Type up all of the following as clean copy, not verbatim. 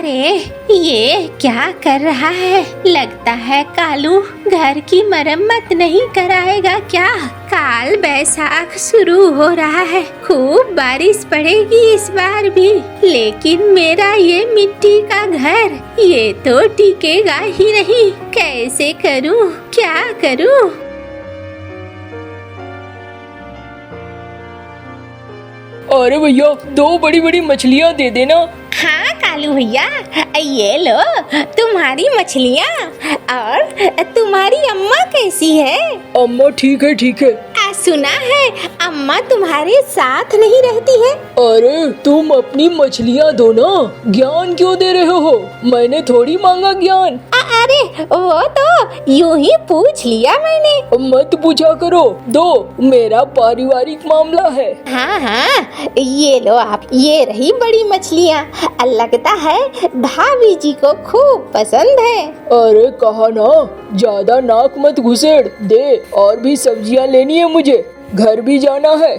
अरे ये क्या कर रहा है? लगता है कालू घर की मरम्मत नहीं कराएगा क्या? काल बैसाख शुरू हो रहा है, खूब बारिश पड़ेगी इस बार भी, लेकिन मेरा ये मिट्टी का घर ये तो टिकेगा ही नहीं। कैसे करूं, क्या करूं? अरे भैया 2 बड़ी बड़ी मछलियाँ दे देना। हाँ कालू भैया, ये लो तुम्हारी मछलियाँ। और तुम्हारी अम्मा कैसी है? अम्मा ठीक है ठीक है। सुना है अम्मा तुम्हारे साथ नहीं रहती है। अरे तुम अपनी मछलियाँ दो ना, ज्ञान क्यों दे रहे हो? मैंने थोड़ी मांगा ज्ञान। अरे वो तो यूं ही पूछ लिया मैंने। मत पूछा करो, दो, मेरा पारिवारिक मामला है। हाँ हाँ ये लो आप, ये रही बड़ी मछलियाँ। लगता है भाभी जी को खूब पसंद है। अरे कहा ना, ज्यादा नाक मत घुसेड़ दे। और भी सब्जियाँ लेनी है मुझे, घर भी जाना है।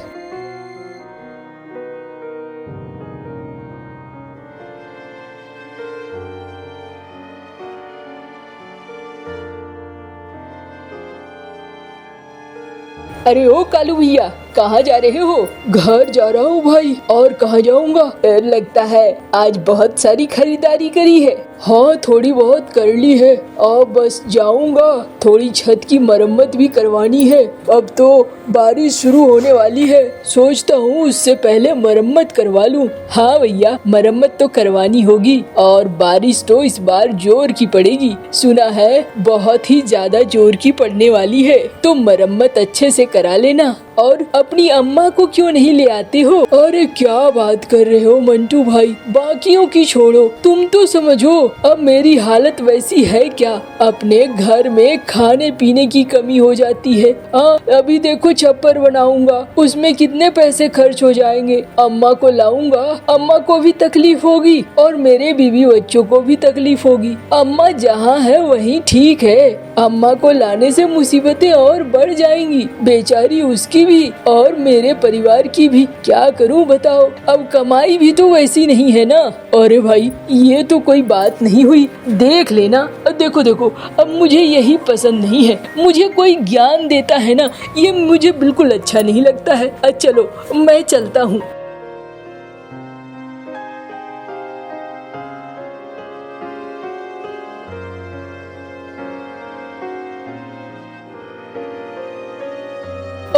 अरे ओ कालू भैया, कहाँ जा रहे हो? घर जा रहा हूँ भाई, और कहाँ जाऊँगा? लगता है आज बहुत सारी खरीदारी करी है। हाँ थोड़ी बहुत कर ली है, अब बस जाऊँगा। थोड़ी छत की मरम्मत भी करवानी है, अब तो बारिश शुरू होने वाली है, सोचता हूँ उससे पहले मरम्मत करवा लूँ। हाँ भैया मरम्मत तो करवानी होगी, और बारिश तो इस बार जोर की पड़ेगी, सुना है बहुत ही ज्यादा जोर की पड़ने वाली है, तो मरम्मत अच्छे से करा लेना। और अपनी अम्मा को क्यों नहीं ले आते हो? अरे क्या बात कर रहे हो मंटू भाई, बाकियों की छोड़ो, तुम तो समझो अब मेरी हालत वैसी है क्या? अपने घर में खाने पीने की कमी हो जाती है। अभी देखो छप्पर बनाऊंगा, उसमें कितने पैसे खर्च हो जाएंगे। अम्मा को लाऊंगा, अम्मा को भी तकलीफ होगी और मेरे बीवी बच्चों को भी तकलीफ होगी। अम्मा जहाँ है वहीं ठीक है, अम्मा को लाने से मुसीबतें और बढ़ जाएंगी, बेचारी उसकी भी और मेरे परिवार की भी। क्या करूं बताओ, अब कमाई भी तो वैसी नहीं है ना। अरे भाई ये तो कोई बात नहीं हुई, देख लेना। देखो देखो, अब मुझे यही पसंद नहीं है, मुझे कोई ज्ञान देता है ना, ये मुझे बिल्कुल अच्छा नहीं लगता है। चलो मैं चलता हूँ।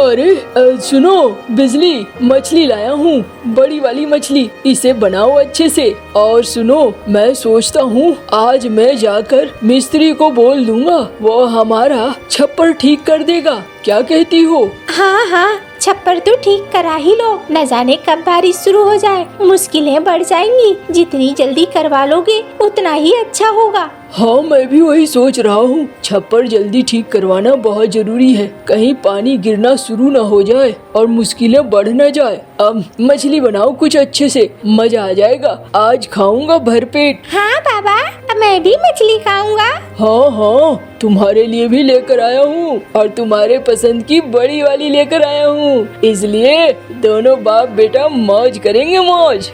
अरे सुनो बिजली, मछली लाया हूँ, बड़ी वाली मछली, इसे बनाओ अच्छे से। और सुनो, मैं सोचता हूँ आज मैं जाकर मिस्त्री को बोल दूंगा, वो हमारा छप्पर ठीक कर देगा। क्या कहती हो? हाँ हाँ छप्पर तो ठीक करा ही लो, न जाने कब बारिश शुरू हो जाए, मुश्किलें बढ़ जाएंगी। जितनी जल्दी करवा लोगे उतना ही अच्छा होगा। हाँ मैं भी वही सोच रहा हूँ, छप्पर जल्दी ठीक करवाना बहुत जरूरी है, कहीं पानी गिरना शुरू न हो जाए और मुश्किलें बढ़ न जाए। अब मछली बनाओ कुछ अच्छे से, मजा आ जाएगा, आज खाऊंगा भरपेट। हाँ बाबा, मैं भी मछली खाऊंगा। हाँ हाँ तुम्हारे लिए भी लेकर आया हूँ, और तुम्हारे पसंद की बड़ी वाली लेकर आया हूँ, इसलिए दोनों बाप बेटा मौज करेंगे, मौज।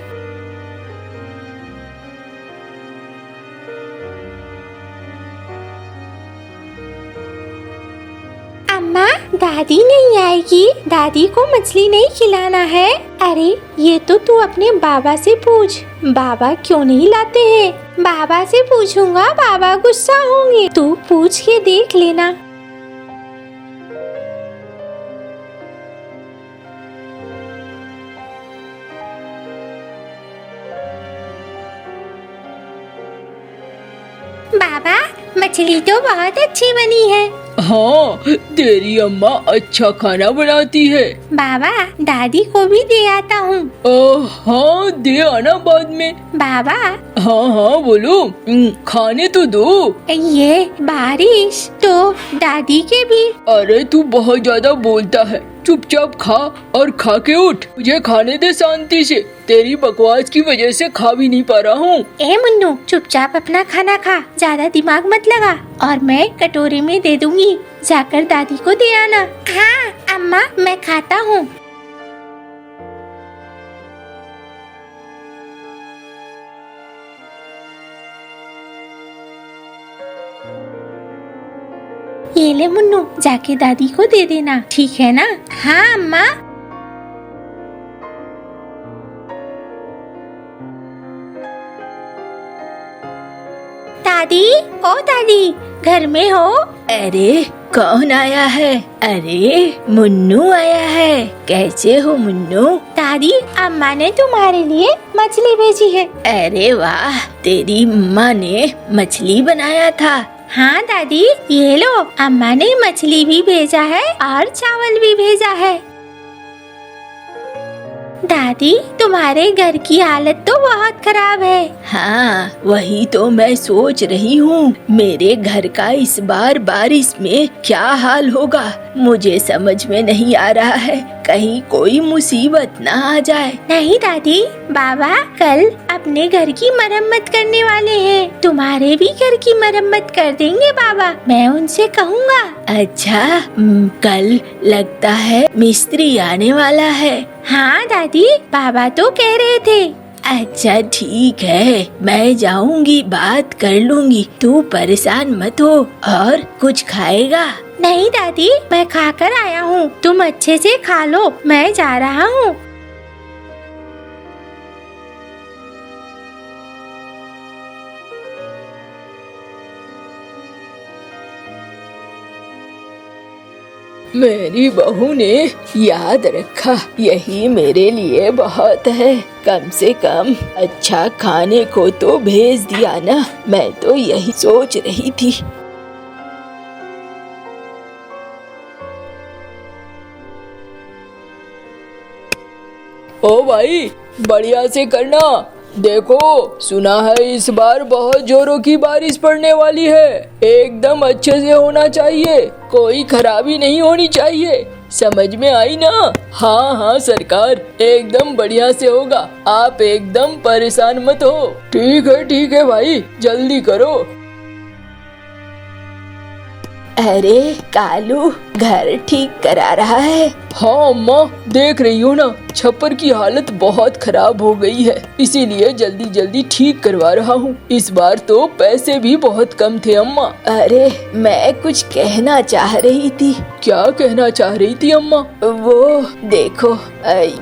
अम्मा दादी नहीं आएगी, दादी को मछली नहीं खिलाना है। अरे ये तो तू अपने बाबा से पूछ, बाबा क्यों नहीं लाते हैं? बाबा से पूछूंगा, बाबा गुस्सा होंगे, तू पूछ के देख लेना। बाबा मछली तो बहुत अच्छी बनी है। हाँ तेरी अम्मा अच्छा खाना बनाती है। बाबा दादी को भी दे आता हूँ। हाँ दे आना बाद में। बाबा हाँ हाँ बोलो, खाने तो दो। ये बारिश तो दादी के भी। अरे तू बहुत ज्यादा बोलता है, चुपचाप खा और खा के उठ, मुझे खाने दे शांति से, तेरी बकवास की वजह से खा भी नहीं पा रहा हूँ। ए मुन्नू चुपचाप अपना खाना खा, ज्यादा दिमाग मत लगा, और मैं कटोरे में दे दूंगी, जाकर दादी को दे आना। हाँ अम्मा मैं खाता हूँ। ये ले मुन्नू, जाके दादी को दे देना, ठीक है ना? हाँ अम्मा। दादी, ओ दादी, घर में हो? अरे कौन आया है? अरे मुन्नू आया है। कैसे हो मुन्नू? दादी, अम्मा ने तुम्हारे लिए मछली भेजी है। अरे वाह, तेरी अम्मा ने मछली बनाया था? हाँ दादी, ये लो, अम्मा ने मछली भी भेजा है और चावल भी भेजा है। दादी, तुम्हारे घर की हालत तो बहुत खराब है। हाँ, वही तो मैं सोच रही हूँ, मेरे घर का इस बार बारिश में क्या हाल होगा, मुझे समझ में नहीं आ रहा है, कहीं कोई मुसीबत ना आ जाए। नहीं दादी, बाबा कल अपने घर की मरम्मत करने वाले हैं, तुम्हारे भी घर की मरम्मत कर देंगे बाबा, मैं उनसे कहूँगा। अच्छा, कल लगता है मिस्त्री आने वाला है। हाँ दादी, बाबा तो कह रहे थे। अच्छा ठीक है, मैं जाऊंगी, बात कर लूंगी, तू परेशान मत हो। और कुछ खाएगा? नहीं दादी, मैं खाकर आया हूँ, तुम अच्छे से खा लो, मैं जा रहा हूँ। मेरी बहू ने याद रखा, यही मेरे लिए बहुत है, कम से कम अच्छा खाने को तो भेज दिया ना, मैं तो यही सोच रही थी। ओ भाई, बढ़िया से करना। देखो, सुना है इस बार बहुत जोरों की बारिश पड़ने वाली है, एकदम अच्छे से होना चाहिए, कोई खराबी नहीं होनी चाहिए, समझ में आई ना? हाँ हाँ सरकार, एकदम बढ़िया से होगा, आप एकदम परेशान मत हो। ठीक है भाई, जल्दी करो। अरे कालू, घर ठीक करा रहा है? हाँ अम्मा, देख रही हो ना, छप्पर की हालत बहुत खराब हो गई है, इसीलिए जल्दी जल्दी ठीक करवा रहा हूँ। इस बार तो पैसे भी बहुत कम थे अम्मा। अरे मैं कुछ कहना चाह रही थी। क्या कहना चाह रही थी अम्मा? वो देखो,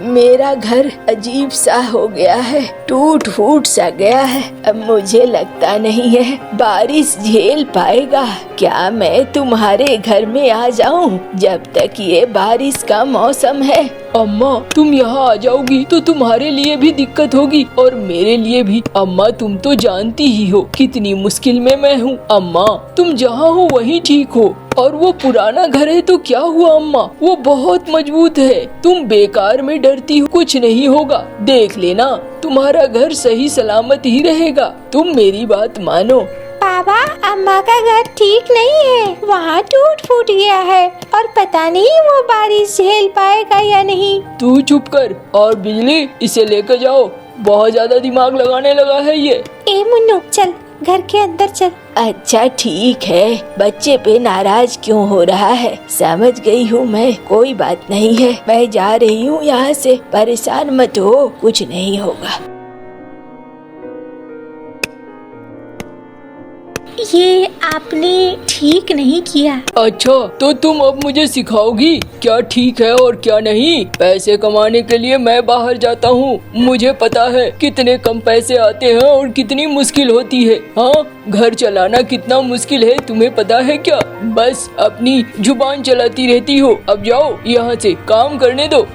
मेरा घर अजीब सा हो गया है, टूट फूट सा गया है, अब मुझे लगता नहीं है बारिश झेल पाएगा। क्या मैं तुम्हारे घर में आ जाऊं जब तक ये बारिश का मौसम है? अम्मा, तुम यहाँ आ जाओगी तो तुम्हारे लिए भी दिक्कत होगी और मेरे लिए भी। अम्मा, तुम तो जानती ही हो कितनी मुश्किल में मैं हूँ। अम्मा, तुम जहाँ हो वहीं ठीक हो, और वो पुराना घर है तो क्या हुआ अम्मा, वो बहुत मजबूत है, तुम बेकार में डरती हो, कुछ नहीं होगा, देख लेना तुम्हारा घर सही सलामत ही रहेगा, तुम मेरी बात मानो। बाबा, अम्मा का घर ठीक नहीं है, वहाँ टूट फूट गया है और पता नहीं वो बारिश झेल पाएगा या नहीं। तू चुप कर, और बिजली, इसे लेकर जाओ, बहुत ज्यादा दिमाग लगाने लगा है ये। ए मुन्नू, चल घर के अंदर चल। अच्छा ठीक है, बच्चे पे नाराज क्यों हो रहा है, समझ गई हूँ मैं, कोई बात नहीं है, मैं जा रही हूँ यहाँ से, परेशान मत हो, कुछ नहीं होगा। ये आपने ठीक नहीं किया। अच्छा, तो तुम अब मुझे सिखाओगी क्या ठीक है और क्या नहीं? पैसे कमाने के लिए मैं बाहर जाता हूँ, मुझे पता है कितने कम पैसे आते हैं और कितनी मुश्किल होती है। हाँ, घर चलाना कितना मुश्किल है तुम्हें पता है क्या? बस अपनी जुबान चलाती रहती हो, अब जाओ यहाँ से, काम करने दो।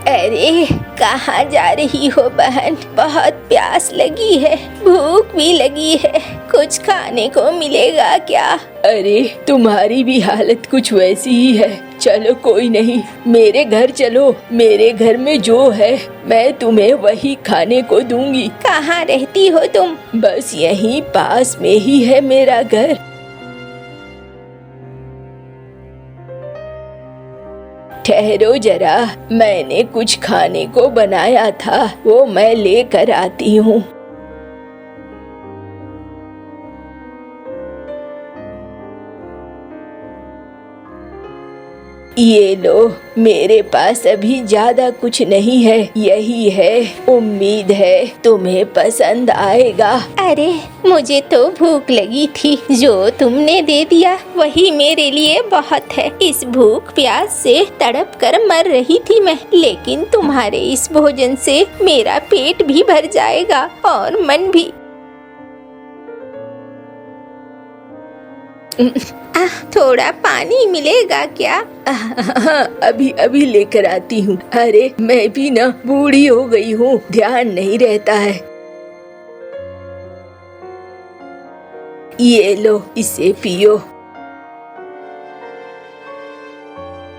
अरे कहाँ जा रही हो बहन, बहुत प्यास लगी है, भूख भी लगी है, कुछ खाने को मिलेगा क्या? अरे तुम्हारी भी हालत कुछ वैसी ही है, चलो कोई नहीं, मेरे घर चलो, मेरे घर में जो है मैं तुम्हें वही खाने को दूंगी। कहाँ रहती हो तुम? बस यहीं पास में ही है मेरा घर। ठहरो जरा, मैंने कुछ खाने को बनाया था, वो मैं लेकर आती हूँ। ये लो, मेरे पास अभी ज्यादा कुछ नहीं है, यही है। उम्मीद है तुम्हें पसंद आएगा। अरे मुझे तो भूख लगी थी, जो तुमने दे दिया वही मेरे लिए बहुत है। इस भूख प्यास से तड़प कर मर रही थी मैं, लेकिन तुम्हारे इस भोजन से मेरा पेट भी भर जाएगा और मन भी। थोड़ा पानी मिलेगा क्या? हाँ, अभी अभी लेकर आती हूँ। अरे मैं भी ना बूढ़ी हो गई हूँ, ध्यान नहीं रहता है। ये लो, इसे पियो।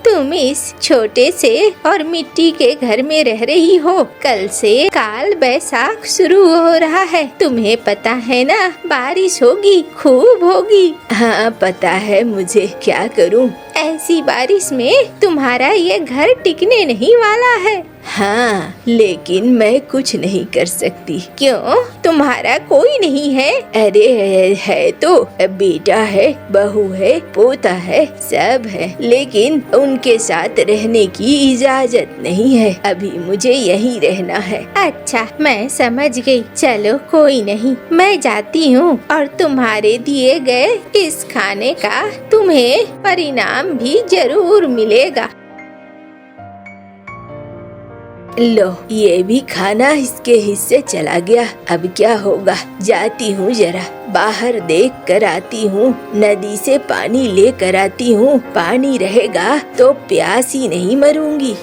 तुम इस छोटे से और मिट्टी के घर में रह रही हो। कल से काल बैसाख शुरू हो रहा है, तुम्हें पता है ना? बारिश होगी, खूब होगी। हाँ पता है मुझे, क्या करूँ? ऐसी बारिश में तुम्हारा ये घर टिकने नहीं वाला है। हाँ, लेकिन मैं कुछ नहीं कर सकती। क्यों? तुम्हारा कोई नहीं है? अरे है तो, बेटा है, बहू है, पोता है, सब है, लेकिन उनके साथ रहने की इजाजत नहीं है। अभी मुझे यहीं रहना है। अच्छा, मैं समझ गई। चलो कोई नहीं, मैं जाती हूँ और तुम्हारे दिए गए इस खाने का तुम्हें परिणाम भी जरूर मिलेगा। लो, ये भी खाना इसके हिस्से चला गया। अब क्या होगा? जाती हूँ, जरा बाहर देख कर आती हूँ। नदी से पानी लेकर आती हूँ। पानी रहेगा तो प्यास ही नहीं मरूंगी।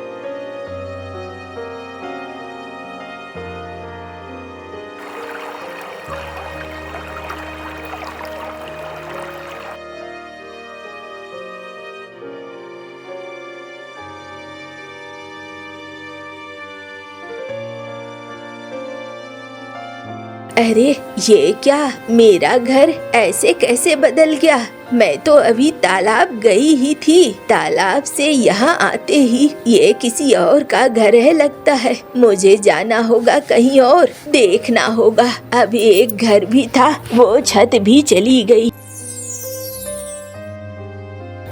अरे ये क्या, मेरा घर ऐसे कैसे बदल गया? मैं तो अभी तालाब गई ही थी। तालाब से यहाँ आते ही ये किसी और का घर है लगता है। मुझे जाना होगा कहीं और, देखना होगा। अभी एक घर भी था, वो छत भी चली गई।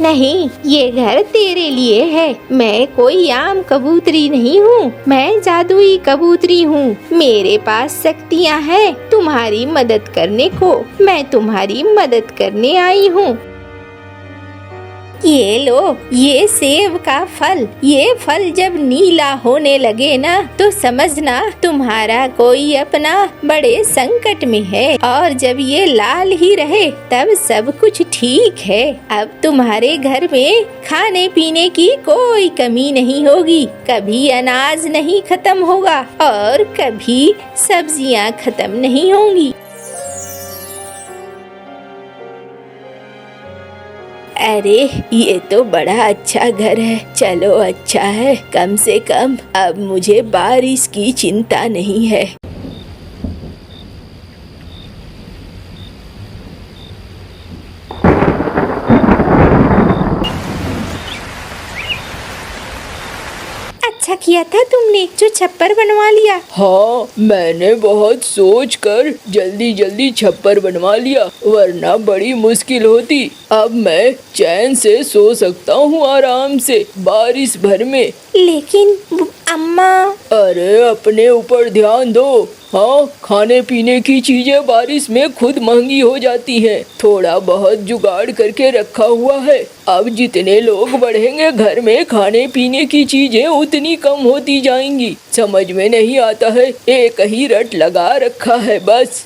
नहीं, ये घर तेरे लिए है। मैं कोई आम कबूतरी नहीं हूँ, मैं जादुई कबूतरी हूँ। मेरे पास शक्तियाँ हैं तुम्हारी मदद करने को। मैं तुम्हारी मदद करने आई हूँ। ये लो, ये सेब का फल। ये फल जब नीला होने लगे ना, तो समझना तुम्हारा कोई अपना बड़े संकट में है। और जब ये लाल ही रहे तब सब कुछ ठीक है। अब तुम्हारे घर में खाने पीने की कोई कमी नहीं होगी। कभी अनाज नहीं खत्म होगा और कभी सब्जियां खत्म नहीं होंगी। अरे ये तो बड़ा अच्छा घर है। चलो अच्छा है, कम से कम अब मुझे बारिश की चिंता नहीं है। अच्छा किया था तुमने जो छप्पर बनवा लिया। हाँ, मैंने बहुत सोच कर जल्दी जल्दी छप्पर बनवा लिया, वरना बड़ी मुश्किल होती। अब मैं चैन से सो सकता हूँ आराम से बारिश भर में। लेकिन अम्मा। अरे अपने ऊपर ध्यान दो। हाँ, खाने पीने की चीजें बारिश में खुद महंगी हो जाती हैं। थोड़ा बहुत जुगाड़ करके रखा हुआ है। अब जितने लोग बढ़ेंगे घर में खाने पीने की चीजें उतनी कम होती जाएंगी। समझ में नहीं आता है, एक ही रट लगा रखा है बस।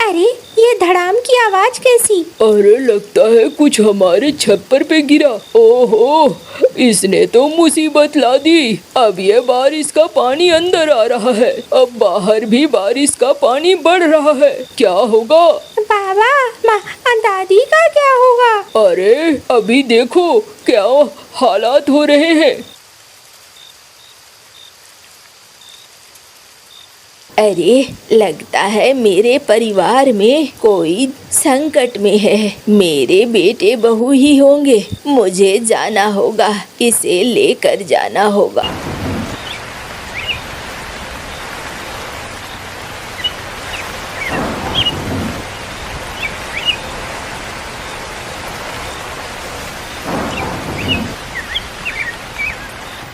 अरे ये धड़ाम की आवाज कैसी? अरे लगता है कुछ हमारे छप्पर पे गिरा। ओहो, इसने तो मुसीबत ला दी। अब ये बारिश का पानी अंदर आ रहा है। अब बाहर भी बारिश का पानी बढ़ रहा है। क्या होगा? बाबा, माँ, दादी का क्या होगा? अरे अभी देखो क्या हालात हो रहे हैं। अरे लगता है मेरे परिवार में कोई संकट में है। मेरे बेटे बहू ही होंगे। मुझे जाना होगा, इसे लेकर जाना होगा।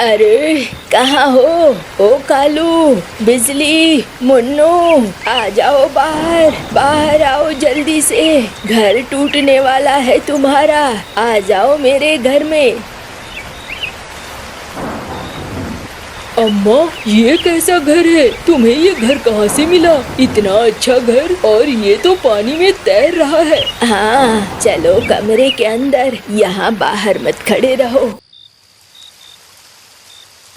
अरे कहाँ हो? ओ कालू, बिजली, मुन्नू, आ जाओ बाहर, बाहर आओ जल्दी से। घर टूटने वाला है तुम्हारा, आ जाओ मेरे घर में। अम्मा, ये कैसा घर है? तुम्हें ये घर कहाँ से मिला? इतना अच्छा घर, और ये तो पानी में तैर रहा है। हाँ चलो कमरे के अंदर, यहाँ बाहर मत खड़े रहो।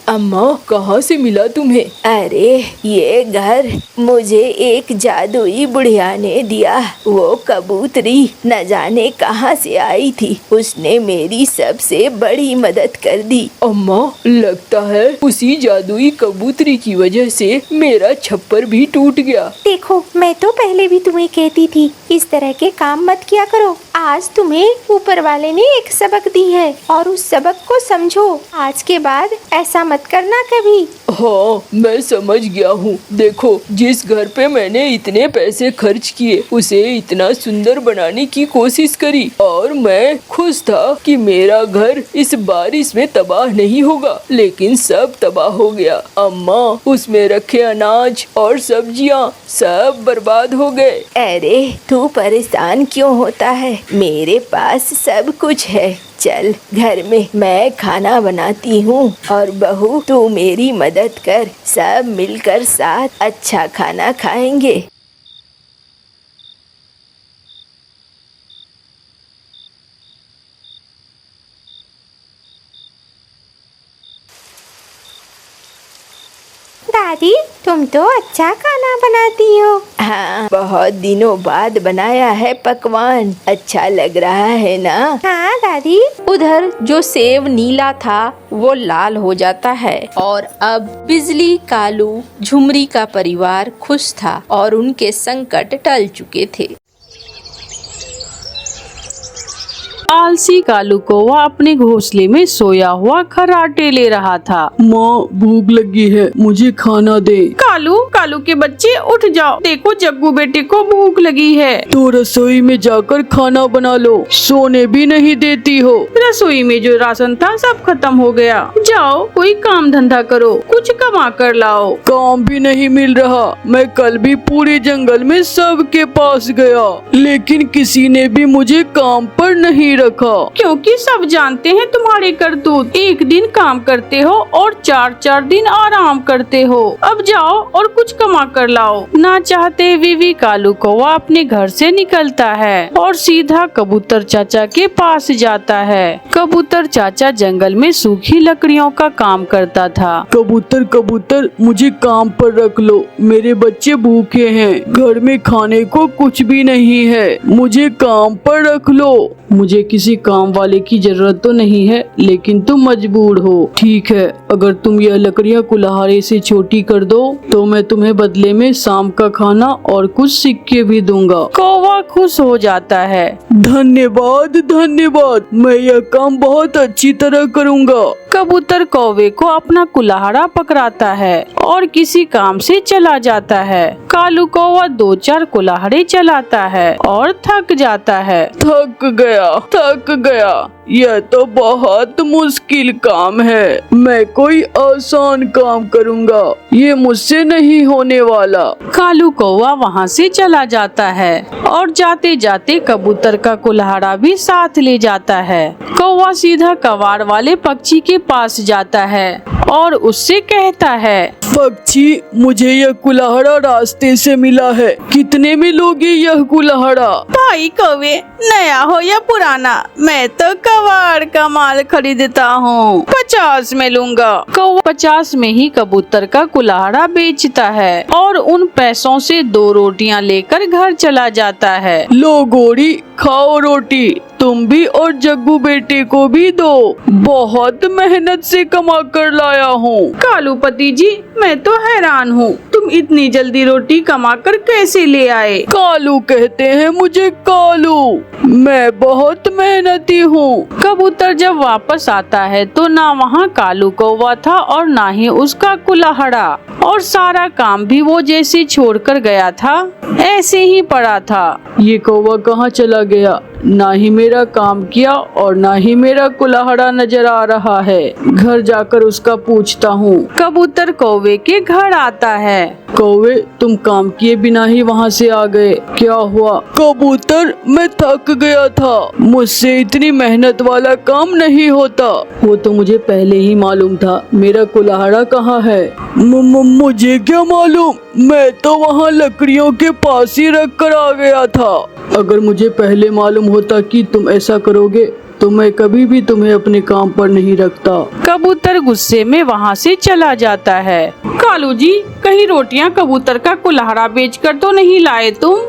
अम्मा, कहाँ से मिला तुम्हें? अरे ये घर मुझे एक जादुई बुढ़िया ने दिया। वो कबूतरी न जाने कहाँ से आई थी, उसने मेरी सबसे बड़ी मदद कर दी। अम्मा, लगता है उसी जादुई कबूतरी की वजह से मेरा छप्पर भी टूट गया। देखो, मैं तो पहले भी तुम्हें कहती थी इस तरह के काम मत किया करो। आज तुम्हें ऊपर वाले ने एक सबक दी है और उस सबक को समझो। आज के बाद ऐसा मत करना कभी। हाँ, मैं समझ गया हूँ। देखो, जिस घर पे मैंने इतने पैसे खर्च किए, उसे इतना सुंदर बनाने की कोशिश करी, और मैं खुश था कि मेरा घर इस बारिश में तबाह नहीं होगा, लेकिन सब तबाह हो गया। अम्मा, उसमें रखे अनाज और सब्जियाँ सब बर्बाद हो गए। अरे तू परेशान क्यों होता है? मेरे पास सब कुछ है। चल घर में मैं खाना बनाती हूँ, और बहू तू मेरी मदद कर। सब मिलकर साथ अच्छा खाना खाएंगे। दादी, तुम तो अच्छा खाना बनाती हो। हाँ, बहुत दिनों बाद बनाया है पकवान। अच्छा लग रहा है ना? हाँ दादी। उधर जो सेब नीला था वो लाल हो जाता है, और अब बिजली, कालू, झुमरी का परिवार खुश था और उनके संकट टल चुके थे। आलसी कालू कौवा अपने घोंसले में सोया हुआ खर्राटे ले रहा था। माँ, भूख लगी है, मुझे खाना दे। कालू, कालू के बच्चे उठ जाओ, देखो जग्गू बेटे को भूख लगी है। तो रसोई में जाकर खाना बना लो, सोने भी नहीं देती हो। रसोई में जो राशन था सब खत्म हो गया। जाओ कोई काम धंधा करो, कुछ कमा कर लाओ। काम भी नहीं मिल रहा। मैं कल भी पूरे जंगल में सबके पास गया, लेकिन किसी ने भी मुझे काम पर नहीं रखा। क्योंकि सब जानते हैं तुम्हारे करतूत। एक दिन काम करते हो और 4-4 दिन आराम करते हो। अब जाओ और कुछ कमा कर लाओ। ना चाहते हुए भी कालू कौवा अपने घर से निकलता है और सीधा कबूतर चाचा के पास जाता है। कबूतर चाचा जंगल में सूखी लकड़ियों का काम करता था। कबूतर कबूतर, मुझे काम पर रख लो, मेरे बच्चे भूखे हैं, घर में खाने को कुछ भी नहीं है, मुझे काम पर रख लो। मुझे किसी काम वाले की जरूरत तो नहीं है, लेकिन तुम मजबूर हो। ठीक है, अगर तुम यह लकड़ियाँ कुल्हाड़े से छोटी कर दो तो मैं तुम्हें बदले में शाम का खाना और कुछ सिक्के भी दूंगा। कौवा खुश हो जाता है। धन्यवाद धन्यवाद, मैं यह काम बहुत अच्छी तरह करूंगा। कबूतर कौवे को अपना कुल्हाड़ा पकड़ाता है और किसी काम से चला जाता है। कालू कौवा 2-4 कुल्हाड़े चलाता है और थक जाता है। थक गया, यह तो बहुत मुश्किल काम है। मैं कोई आसान काम करूंगा, ये मुझसे नहीं होने वाला। कालू कौवा वहाँ से चला जाता है और जाते जाते कबूतर का कुल्हाड़ा भी साथ ले जाता है। कौवा सीधा कवाड़ वाले पक्षी के पास जाता है और उससे कहता है, पक्षी, मुझे यह कुल्हाड़ा रास्ते से मिला है, कितने में लोगे यह कुल्हाड़ा? भाई कौवे, नया हो या पुराना, मैं तो कबाड़ का माल खरीदता हूँ, 50 में लूंगा। कौवा 50 में ही कबूतर का कुल्हाड़ा बेचता है और उन पैसों से 2 रोटियां लेकर घर चला जाता है। लो गोरी, खाओ रोटी, तुम भी और जग्गू बेटे को भी दो। बहुत मेहनत से कमा कर लाया हूँ। कालूपति जी, मैं तो हैरान हूँ, तुम इतनी जल्दी रोटी कमा कर कैसे ले आए? कालू कहते हैं मुझे, कालू। मैं बहुत मेहनती हूँ। कबूतर जब वापस आता है तो ना वहाँ कालू कौवा था और ना ही उसका कुल्हाड़ा, और सारा काम भी वो जैसे छोड़कर गया था ऐसे ही पड़ा था। ये कौवा कहाँ चला गया? ना ही मेरा काम किया और ना ही मेरा कुल्हाड़ा नजर आ रहा है। घर जाकर उसका पूछता हूँ। कबूतर कौवे के घर आता है। कौवे, तुम काम किए बिना ही वहाँ से आ गए, क्या हुआ? कबूतर, मैं थक गया था, मुझसे इतनी मेहनत वाला काम नहीं होता। वो तो मुझे पहले ही मालूम था। मेरा कुल्हाड़ा कहाँ है? मुझे क्या मालूम, मैं तो वहाँ लकड़ियों के पास ही रख कर आ गया था। अगर मुझे पहले मालूम होता कि तुम ऐसा करोगे तो मैं कभी भी तुम्हें अपने काम पर नहीं रखता। कबूतर गुस्से में वहाँ से चला जाता है। कालू जी, कहीं रोटियां कबूतर का कुल्हाड़ा बेचकर तो नहीं लाए तुम?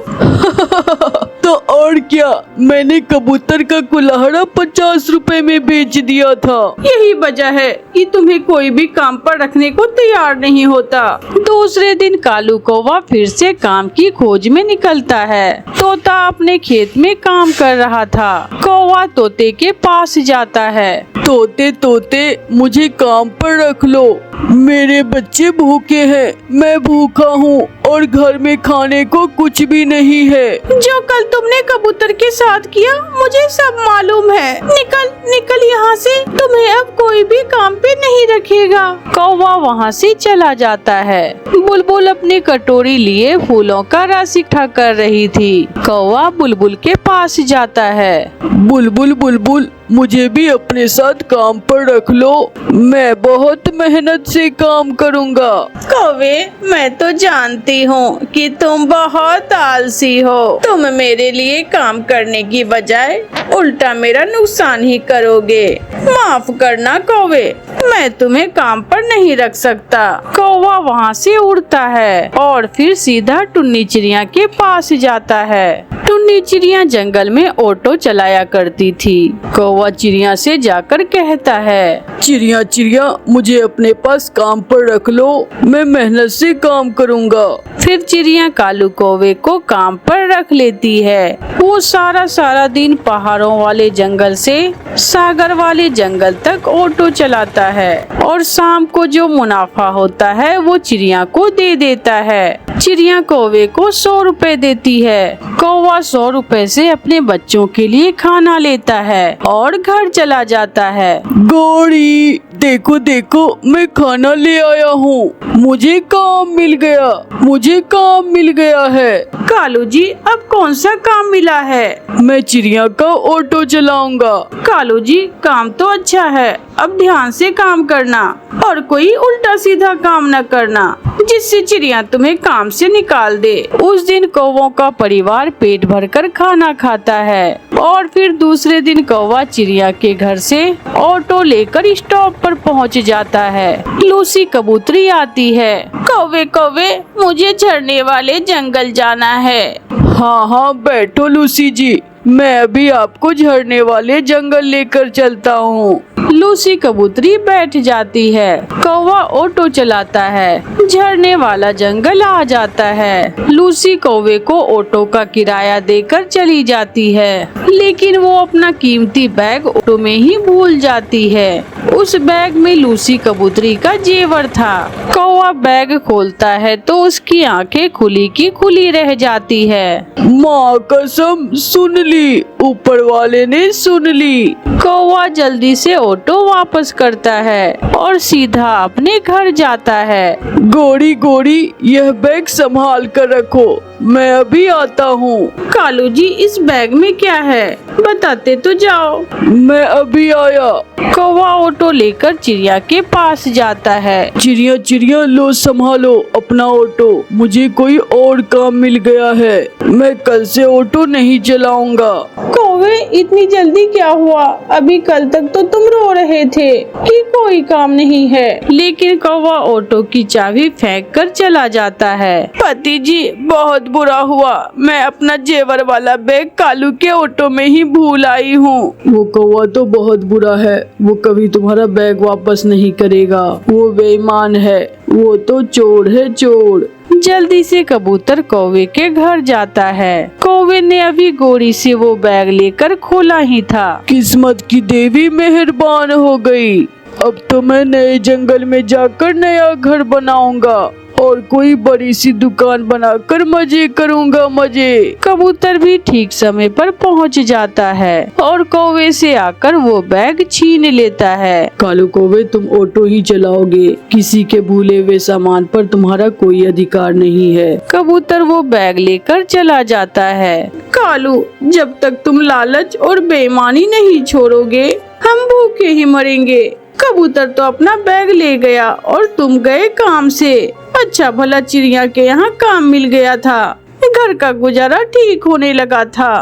तो और क्या, मैंने कबूतर का कुल्हाड़ा 50 रुपए में बेच दिया था। यही वजह है कि तुम्हें कोई भी काम पर रखने को तैयार नहीं होता। दूसरे दिन कालू कौवा फिर से काम की खोज में निकलता है। तोता अपने खेत में काम कर रहा था। कौवा तोते के पास जाता है। तोते तोते, मुझे काम पर रख लो, मेरे बच्चे भूखे हैं, मैं भूखा हूँ और घर में खाने को कुछ भी नहीं है। जो कल तुमने कबूतर के साथ किया मुझे सब मालूम है। निकल निकल यहाँ से, तुम्हें अब कोई भी काम पे नहीं रखेगा। कौवा वहाँ से चला जाता है। बुलबुल अपनी कटोरी लिए फूलों का रस इकट्ठा कर रही थी। कौवा बुलबुल के पास जाता है। बुलबुल बुलबुल, मुझे भी अपने साथ काम पर रख लो, मैं बहुत मेहनत से काम करूँगा। कौवे, मैं तो जानती हूँ कि तुम बहुत आलसी हो। तुम मेरे लिए काम करने की बजाय उल्टा मेरा नुकसान ही करोगे। माफ करना कौवे, मैं तुम्हें काम पर नहीं रख सकता। कौवा वहाँ से उड़ता है और फिर सीधा टुन्नी चिड़िया के पास जाता है। टुन्नी चिड़िया जंगल में ऑटो चलाया करती थी। कौवा चिड़िया से जाकर कहता है, चिड़िया चिड़िया, मुझे अपने पास काम पर रख लो, मैं मेहनत से काम करूँगा। फिर चिड़िया कालू कौवे को काम पर रख लेती है। वो सारा दिन पहाड़ों वाले जंगल से सागर वाले जंगल तक ऑटो चलाता है और शाम को जो मुनाफा होता है वो चिड़िया को दे देता है। चिड़िया कौवे को 100 रुपए देती है। कौवा 100 रुपए से अपने बच्चों के लिए खाना लेता है और घर चला जाता है। गौरी, देखो देखो, मैं खाना ले आया हूँ, मुझे काम मिल गया, मुझे काम मिल गया है। कालू जी, अब कौन सा काम मिला है? मैं चिड़िया का ऑटो चलाऊंगा। कालू जी, काम तो अच्छा है, अब ध्यान से काम करना और कोई उल्टा सीधा काम न करना जिससे चिड़िया तुम्हें काम से निकाल दे। उस दिन कौवों का परिवार पेट भरकर खाना खाता है और फिर दूसरे दिन कौवा चिड़िया के घर से ऑटो लेकर स्टॉप पर पहुंच जाता है। लूसी कबूतरी आती है। कौवे कौवे, मुझे झरने वाले जंगल जाना है। हाँ हाँ, बैठो लूसी जी, मैं अभी आपको झरने वाले जंगल लेकर चलता हूँ। लूसी कबूतरी बैठ जाती है। कौवा ऑटो चलाता है। झरने वाला जंगल आ जाता है। लूसी कौवे को ऑटो का किराया देकर चली जाती है, लेकिन वो अपना कीमती बैग ऑटो में ही भूल जाती है। उस बैग में लूसी कबूतरी का जेवर था। कौवा बैग खोलता है तो उसकी आंखें खुली की खुली रह जाती है। माँ कसम, सुन ली, ऊपर वाले ने सुन ली। कौवा जल्दी से ऑटो वापस करता है और सीधा अपने घर जाता है। गोरी गोरी, यह बैग संभाल कर रखो, मैं अभी आता हूँ। कालू जी, इस बैग में क्या है, बताते तो जाओ। मैं अभी आया। कौवा ऑटो ऑटो लेकर चिड़िया के पास जाता है। चिड़िया चिड़िया लो संभालो अपना ऑटो, मुझे कोई और काम मिल गया है, मैं कल से ऑटो नहीं चलाऊंगा। कौवे इतनी जल्दी क्या हुआ? अभी कल तक तो तुम रो रहे थे कि कोई काम नहीं है। लेकिन कौवा ऑटो की चाबी फेंक कर चला जाता है। पति जी बहुत बुरा हुआ, मैं अपना जेवर वाला बैग कालू के ऑटो में ही भूल आई हूँ। वो कौवा तो बहुत बुरा है, वो कभी तुम्हारा बैग वापस नहीं करेगा, वो बेईमान है, वो तो चोर है चोर। जल्दी से कबूतर कौवे के घर जाता है। कौवे ने अभी गोरी से वो बैग लेकर खोला ही था। किस्मत की देवी मेहरबान हो गई, अब तो मैं नए जंगल में जाकर नया घर बनाऊंगा और कोई बड़ी सी दुकान बनाकर मजे करूंगा मजे। कबूतर भी ठीक समय पर पहुंच जाता है और कौवे से आकर वो बैग छीन लेता है। कालू कौवे तुम ऑटो ही चलाओगे, किसी के भूले हुए सामान पर तुम्हारा कोई अधिकार नहीं है। कबूतर वो बैग लेकर चला जाता है। कालू जब तक तुम लालच और बेईमानी नहीं छोड़ोगे हम भूखे ही मरेंगे। कबूतर तो अपना बैग ले गया और तुम गए काम से। अच्छा भला चिड़िया के यहाँ काम मिल गया था, घर का गुजारा ठीक होने लगा था।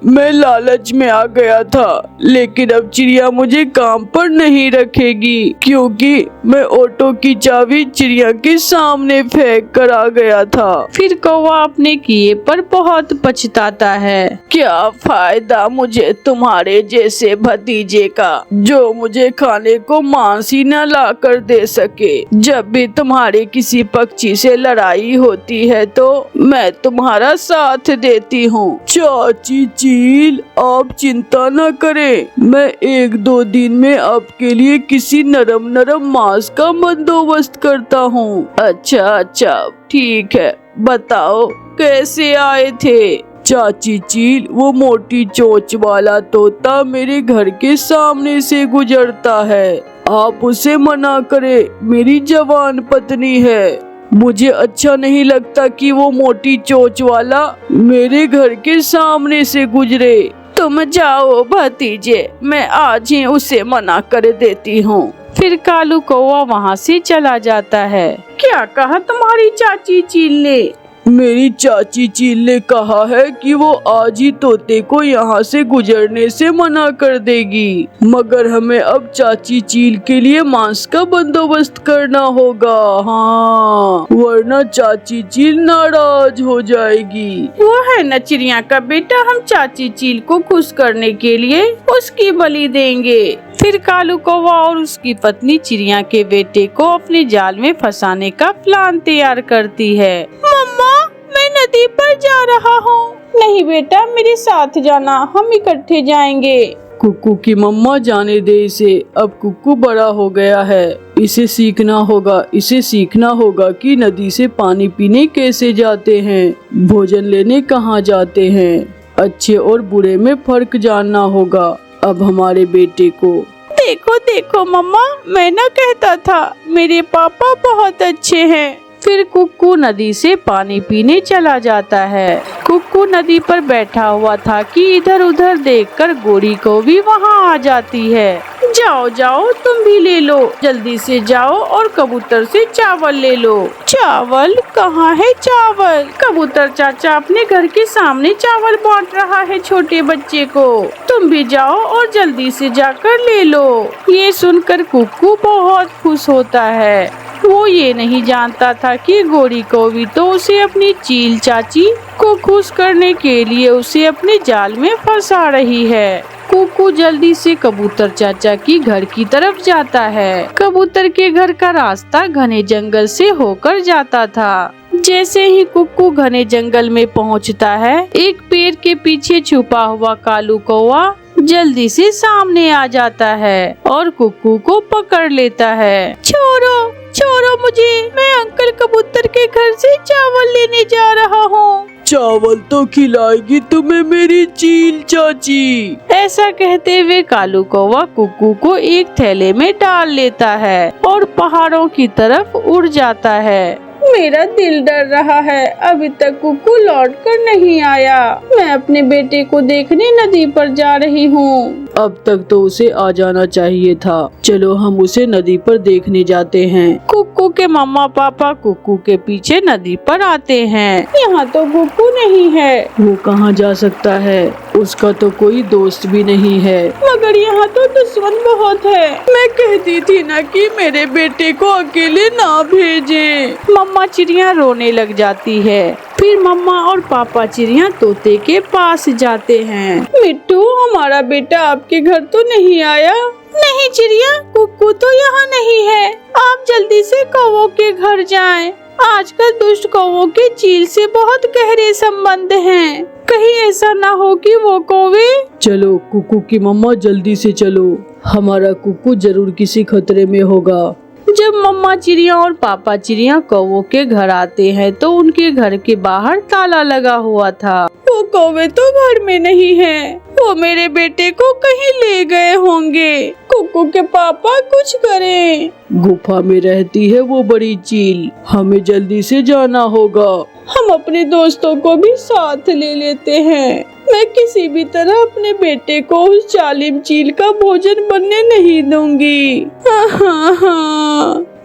मैं लालच में आ गया था, लेकिन अब चिड़िया मुझे काम पर नहीं रखेगी क्योंकि मैं ऑटो की चाबी चिड़िया के सामने फेंक कर आ गया था। फिर कौवा अपने किए पर बहुत पछताता है। क्या फायदा मुझे तुम्हारे जैसे भतीजे का, जो मुझे खाने को मांस ही न ला कर दे सके। जब भी तुम्हारे किसी पक्षी से लड़ाई होती है तो मैं तुम्हारा साथ देती हूँ। चाची चील आप चिंता न करें, मैं 1-2 दिन में आपके लिए किसी नरम नरम मांस का बंदोबस्त करता हूँ। अच्छा ठीक है, बताओ कैसे आए थे? चाची चील वो मोटी चोंच वाला तोता मेरे घर के सामने से गुजरता है, आप उसे मना करें, मेरी जवान पत्नी है। मुझे अच्छा नहीं लगता कि वो मोटी चोंच वाला मेरे घर के सामने से गुजरे। तुम जाओ भतीजे, मैं आज ही उसे मना कर देती हूँ। फिर कालू कौवा वहाँ से चला जाता है। क्या कहा तुम्हारी चाची चील ने? मेरी चाची चील ने कहा है कि वो आज ही तोते को यहाँ से गुजरने से मना कर देगी, मगर हमें अब चाची चील के लिए मांस का बंदोबस्त करना होगा। हाँ, वरना चाची चील नाराज हो जाएगी। वो है न चिड़िया का बेटा, हम चाची चील को खुश करने के लिए उसकी बलि देंगे। फिर कालू कौवा और उसकी पत्नी चिड़िया के बेटे को अपने जाल में फंसाने का प्लान तैयार करती है। मम्मा मैं नदी पर जा रहा हूँ। नहीं बेटा मेरे साथ जाना, हम इकट्ठे जाएंगे। कुक्कू की मम्मा जाने दे इसे, अब कुक्कू बड़ा हो गया है, इसे सीखना होगा कि नदी से पानी पीने कैसे जाते हैं, भोजन लेने कहाँ जाते हैं, अच्छे और बुरे में फर्क जानना होगा अब हमारे बेटे को। देखो मम्मा, मैं न कहता था मेरे पापा बहुत अच्छे हैं। फिर कुक्कू नदी से पानी पीने चला जाता है। कुक्कू नदी पर बैठा हुआ था कि इधर उधर देखकर गोरी को भी वहाँ आ जाती है। जाओ तुम भी ले लो, जल्दी से जाओ और कबूतर से चावल ले लो। चावल? कहाँ है चावल? कबूतर चाचा अपने घर के सामने चावल बांट रहा है छोटे बच्चे को, तुम भी जाओ और जल्दी से जाकर ले लो। ये सुनकर कुक्कू बहुत खुश होता है। वो ये नहीं जानता था कि गोरी कौवी तो उसे अपनी चील चाची को खुश करने के लिए उसे अपने जाल में फंसा रही है। कुक्कू जल्दी से कबूतर चाचा की घर की तरफ जाता है। कबूतर के घर का रास्ता घने जंगल से होकर जाता था। जैसे ही कुक्कू घने जंगल में पहुंचता है, एक पेड़ के पीछे छुपा हुआ कालू कौवा जल्दी से सामने आ जाता है और कुक्कू को पकड़ लेता है। छोड़ो मुझे, मैं अंकल कबूतर के घर से चावल लेने जा रहा हूँ। चावल तो खिलाएगी तुम्हें मेरी चील चाची। ऐसा कहते हुए कालू कौवा कुक्कू को एक थैले में डाल लेता है और पहाड़ों की तरफ उड़ जाता है। मेरा दिल डर रहा है, अभी तक कुक्कू लौट कर नहीं आया। मैं अपने बेटे को देखने नदी पर जा रही हूँ। अब तक तो उसे आ जाना चाहिए था। चलो हम उसे नदी पर देखने जाते हैं। कुक्कू के मम्मा पापा कुक्कू के पीछे नदी पर आते हैं। यहाँ तो कुक्कू नहीं है। वो कहाँ जा सकता है? उसका तो कोई दोस्त भी नहीं है। मगर यहाँ तो दुश्मन बहुत है। मैं कहती थी ना कि मेरे बेटे को अकेले ना भेजे। मम्मा चिड़िया रोने लग जाती है। फिर मम्मा और पापा चिड़िया तोते के पास जाते हैं। मिट्टू, हमारा बेटा आपके घर तो नहीं आया? नहीं चिड़िया, कुक्कू तो यहाँ नहीं है। आप जल्दी से कौवों के घर जाएं। आजकल दुष्ट कौवों के चील से बहुत गहरे संबंध हैं। कहीं ऐसा ना हो कि वो कौवे। चलो कुक्कू की मम्मा, जल्दी से चलो। हमारा कुक्कू जरूर किसी खतरे में होगा। जब मम्मा चिड़िया और पापा चिड़िया कौवों के घर आते हैं तो उनके घर के बाहर ताला लगा हुआ था। वो कौवे तो घर में नहीं है। वो मेरे बेटे को कहीं ले गए होंगे। कुक्कू के पापा कुछ करें। गुफा में रहती है वो बड़ी चील। हमें जल्दी से जाना होगा। हम अपने दोस्तों को भी साथ ले लेते हैं। मैं किसी भी तरह अपने बेटे को उस जालिम चील का भोजन बनने नहीं दूंगी।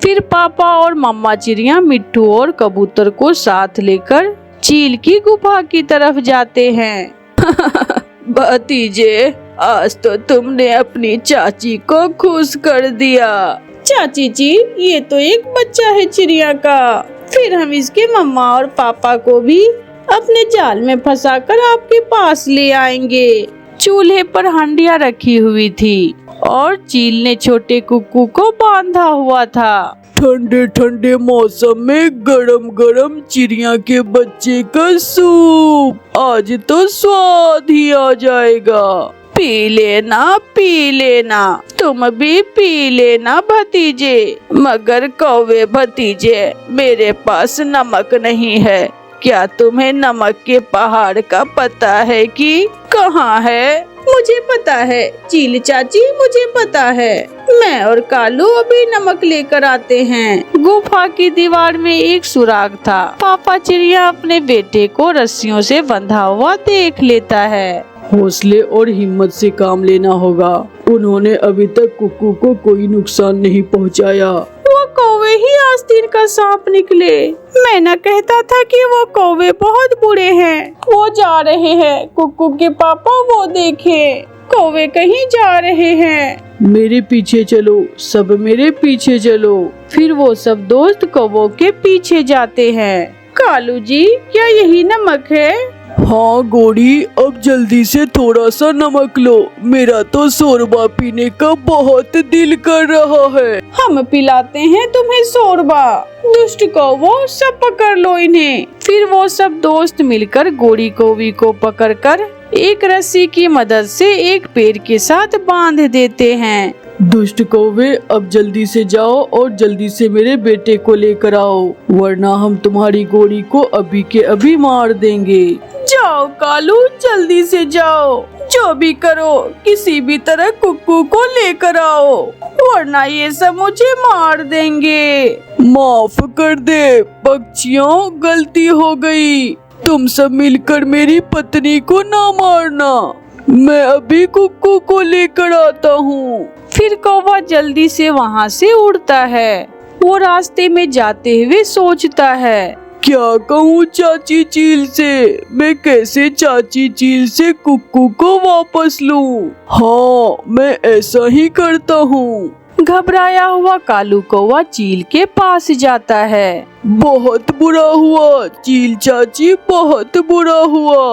फिर पापा और मम्मा चिड़िया मिट्टू और कबूतर को साथ लेकर चील की गुफा की तरफ जाते हैं। भतीजे, आज तो तुमने अपनी चाची को खुश कर दिया। चाची जी, ये तो एक बच्चा है चिड़िया का। फिर हम इसके मम्मा और पापा को भी अपने जाल में फंसाकर आपके पास ले आएंगे। चूल्हे पर हंडिया रखी हुई थी और चील ने छोटे कुक्कू को बांधा हुआ था। ठंडे ठंडे मौसम में गरम गरम चिड़िया के बच्चे का सूप, आज तो स्वाद ही आ जाएगा। पी लेना, तुम भी पी लेना भतीजे। मगर कौवे भतीजे, मेरे पास नमक नहीं है। क्या तुम्हें नमक के पहाड़ का पता है कि कहाँ है? मुझे पता है चील चाची, मुझे पता है। मैं और कालू अभी नमक लेकर आते हैं। गुफा की दीवार में एक सुराग था। पापा चिड़िया अपने बेटे को रस्सियों से बंधा हुआ देख लेता है। हौसले और हिम्मत से काम लेना होगा। उन्होंने अभी तक कुक्कू को कोई नुकसान नहीं पहुंचाया। वो कौवे ही आस्तीन का सांप निकले। मैं न कहता था कि वो कौवे बहुत बुरे हैं। वो जा रहे हैं। कुक्कू के पापा, वो देखें, कौवे कहीं जा रहे हैं। मेरे पीछे चलो, सब मेरे पीछे चलो। फिर वो सब दोस्त कौवों के पीछे जाते हैं। कालू जी, क्या यही नमक है? हाँ गोड़ी, अब जल्दी से थोड़ा सा नमक लो। मेरा तो शोरबा पीने का बहुत दिल कर रहा है। हम पिलाते हैं तुम्हें शोरबा। दुष्ट कौवो, सब पकड़ लो इन्हें। फिर वो सब दोस्त मिलकर गोड़ी कौवी को पकड़कर एक रस्सी की मदद से एक पेड़ के साथ बांध देते हैं। दुष्ट कौवे, अब जल्दी से जाओ और जल्दी से मेरे बेटे को लेकर आओ, वरना हम तुम्हारी गोड़ी को अभी के अभी मार देंगे। जाओ कालू, जल्दी से जाओ। जो भी करो, किसी भी तरह कुक्कू को लेकर आओ, वरना ये सब मुझे मार देंगे। माफ कर दे पक्षियों, गलती हो गई। तुम सब मिलकर मेरी पत्नी को ना मारना। मैं अभी कुक्कू को लेकर आता हूँ। फिर कौवा जल्दी से वहाँ से उड़ता है। वो रास्ते में जाते हुए सोचता है, क्या कहूँ चाची चील से? मैं कैसे चाची चील से कुक्कू को वापस लूँ? हाँ, मैं ऐसा ही करता हूँ। घबराया हुआ कालू कौवा चील के पास जाता है। बहुत बुरा हुआ चील चाची, बहुत बुरा हुआ।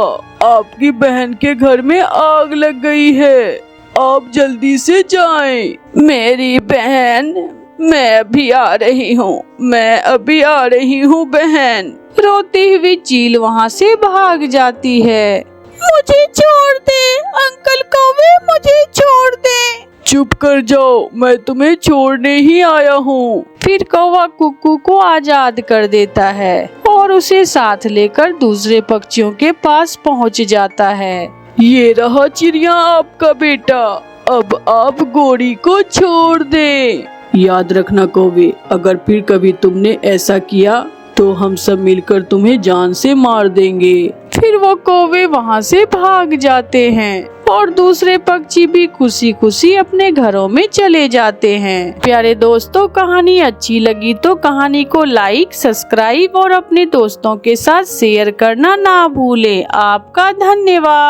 आपकी बहन के घर में आग लग गई है। आप जल्दी से जाएं। मेरी बहन, मैं अभी आ रही हूँ, मैं अभी आ रही हूँ बहन। रोती हुई चील वहाँ से भाग जाती है। मुझे छोड़ दे अंकल कौवे, मुझे छोड़ दे। चुप कर जाओ, मैं तुम्हें छोड़ने ही आया हूँ। फिर कौवा कुक्कू को आजाद कर देता है और उसे साथ लेकर दूसरे पक्षियों के पास पहुँच जाता है। ये रहा चिड़िया आपका बेटा, अब आप गोड़ी को छोड़ दें। याद रखना कौवे, अगर फिर कभी तुमने ऐसा किया तो हम सब मिलकर तुम्हें जान से मार देंगे। फिर वो कौवे वहाँ से भाग जाते हैं और दूसरे पक्षी भी खुशी खुशी अपने घरों में चले जाते हैं। प्यारे दोस्तों, कहानी अच्छी लगी तो कहानी को लाइक, सब्सक्राइब और अपने दोस्तों के साथ शेयर करना ना भूलें। आपका धन्यवाद।